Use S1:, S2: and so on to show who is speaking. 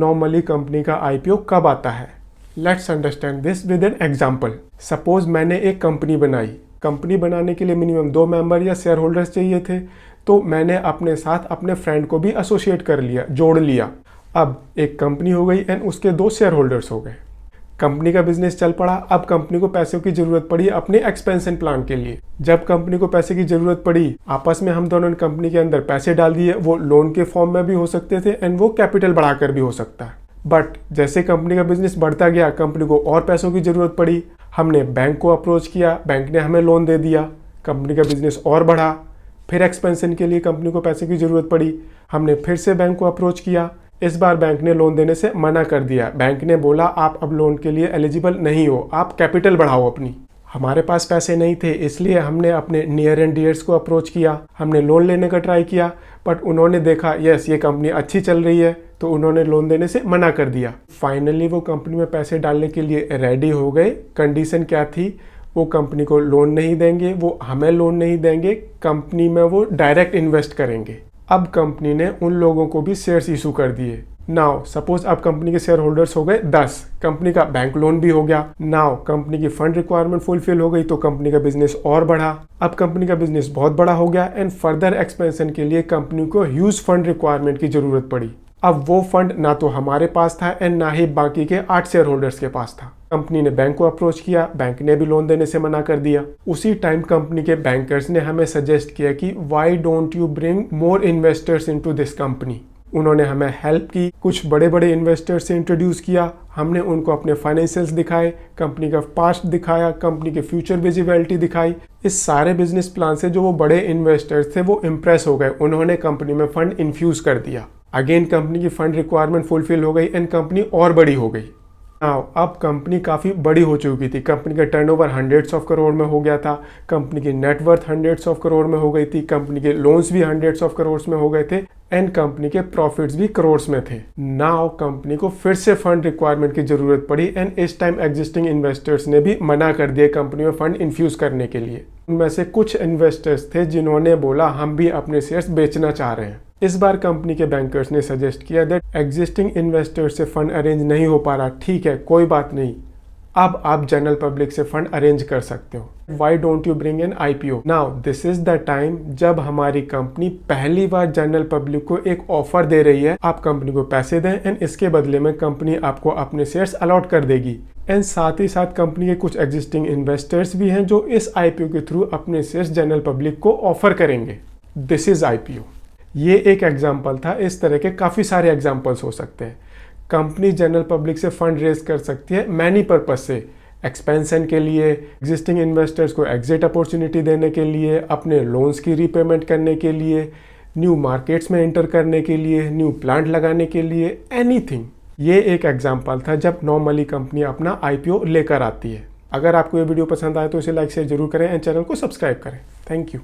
S1: Normally company का IPO कब आता है? Let's understand this with an example. Suppose मैंने एक कंपनी बनाई। कंपनी बनाने के लिए मिनिमम 2 मेंबर या शेयर होल्डर्स चाहिए थे, तो मैंने अपने साथ अपने फ्रेंड को भी एसोसिएट कर लिया, जोड़ लिया। अब एक कंपनी हो गई एंड उसके 2 शेयर होल्डर्स हो गए। कंपनी का बिजनेस चल पड़ा। अब कंपनी को पैसों की जरूरत पड़ी अपने एक्सपेंशन प्लान के लिए। जब कंपनी को पैसे की जरूरत पड़ी, आपस में हम दोनों ने कंपनी के अंदर पैसे डाल दिए। वो लोन के फॉर्म में भी हो सकते थे एंड वो कैपिटल बढ़ाकर भी हो सकता है। बट जैसे कंपनी का बिजनेस बढ़ता गया, कंपनी को और पैसों की जरूरत पड़ी। हमने बैंक को अप्रोच किया, बैंक ने हमें लोन दे दिया। कंपनी का बिजनेस और बढ़ा। फिर एक्सपेंशन के लिए कंपनी को पैसे की जरूरत पड़ी। हमने फिर से बैंक को अप्रोच किया। इस बार बैंक ने लोन देने से मना कर दिया। बैंक ने बोला आप अब लोन के लिए एलिजिबल नहीं हो, आप कैपिटल बढ़ाओ अपनी। हमारे पास पैसे नहीं थे, इसलिए हमने अपने नियर एंड डियर्स को अप्रोच किया। हमने लोन लेने का ट्राई किया, बट उन्होंने देखा यस ये कंपनी अच्छी चल रही है, तो उन्होंने लोन देने से मना कर दिया। फाइनली वो कंपनी में पैसे डालने के लिए रेडी हो गए। कंडीशन क्या थी? वो कंपनी को लोन नहीं देंगे, वो हमें लोन नहीं देंगे, कंपनी में वो डायरेक्ट इन्वेस्ट करेंगे। अब कंपनी ने उन लोगों को भी शेयर्स इशू कर दिए। नाउ सपोज अब कंपनी के शेयर होल्डर्स हो गए 10। कंपनी का बैंक लोन भी हो गया। नाउ कंपनी की फंड रिक्वायरमेंट फुलफिल हो गई, तो कंपनी का बिजनेस और बढ़ा। अब कंपनी का बिजनेस बहुत बड़ा हो गया एंड फर्दर एक्सपेंशन के लिए कंपनी को ह्यूज फंड रिक्वायरमेंट की जरूरत पड़ी। अब वो फंड ना तो हमारे पास था एंड ना ही बाकी के 8 शेयर होल्डर्स के पास था। कंपनी ने बैंक को अप्रोच किया, बैंक ने भी लोन देने से मना कर दिया। उसी टाइम कंपनी के बैंकर्स ने हमें सजेस्ट किया कि why don't you bring more investors into this company. उन्होंने हमें हेल्प की, कुछ बड़े बड़े इन्वेस्टर्स से इंट्रोड्यूस किया। हमने उनको अपने फाइनेंशियल्स दिखाए, कंपनी का पास्ट दिखाया, कंपनी के फ्यूचर विजिबिलिटी दिखाई। इस सारे बिजनेस प्लान से जो वो बड़े इन्वेस्टर्स थे वो इम्प्रेस हो गए। उन्होंने कंपनी में फंड इन्फ्यूज कर दिया। अगेन कंपनी की फंड रिक्वायरमेंट फुलफिल हो गई एंड कंपनी और बड़ी हो गई। अब कंपनी काफ़ी बड़ी हो चुकी थी। कंपनी का टर्नओवर हंड्रेड्स ऑफ करोड़ में हो गया था। कंपनी की नेटवर्थ हंड्रेड्स ऑफ करोड़ में हो गई थी। कंपनी के लोन्स भी हंड्रेड्स ऑफ करोड़ में हो गए थे एंड कंपनी के प्रॉफिट्स भी करोड़ में थे। नाउ कंपनी को फिर से फंड रिक्वायरमेंट की जरूरत पड़ी एंड इस टाइम एग्जिस्टिंग इन्वेस्टर्स ने भी मना कर दिया कंपनी में फंड इन्फ्यूज करने के लिए। उनमें से कुछ इन्वेस्टर्स थे जिन्होंने बोला हम भी अपने शेयर्स बेचना चाह रहे हैं। इस बार कंपनी के बैंकर्स ने सजेस्ट किया दैट एग्जिस्टिंग इन्वेस्टर्स से फंड अरेंज नहीं हो पा रहा, ठीक है कोई बात नहीं, अब आप जनरल पब्लिक से फंड अरेंज कर सकते हो। Why don't you bring an IPO? Now this is the time जब हमारी कंपनी पहली बार जनरल पब्लिक को एक ऑफर दे रही है। आप कंपनी को पैसे दें एंड इसके बदले में कंपनी आपको अपने शेयर्स अलॉट कर देगी। एंड साथ ही साथ कंपनी के कुछ एग्जिस्टिंग इन्वेस्टर्स भी हैं जो इस आईपीओ के थ्रू अपने शेयर्स जनरल पब्लिक को ऑफर करेंगे। This is IPO. ये एक एग्जाम्पल था, इस तरह के काफ़ी सारे एग्जाम्पल्स हो सकते हैं। कंपनी जनरल पब्लिक से फंड रेज कर सकती है मैनी पर्पज से, एक्सपेंशन के लिए, एग्जिस्टिंग इन्वेस्टर्स को एग्जिट अपॉर्चुनिटी देने के लिए, अपने लोन्स की रीपेमेंट करने के लिए, न्यू मार्केट्स में एंटर करने के लिए, न्यू प्लांट लगाने के लिए, एनीथिंग। ये एक एग्जाम्पल था जब नॉर्मली कंपनी अपना आईपीओ लेकर आती है। अगर आपको ये वीडियो पसंद आए तो इसे लाइक शेयर जरूर करें एंड चैनल को सब्सक्राइब करें। Thank you.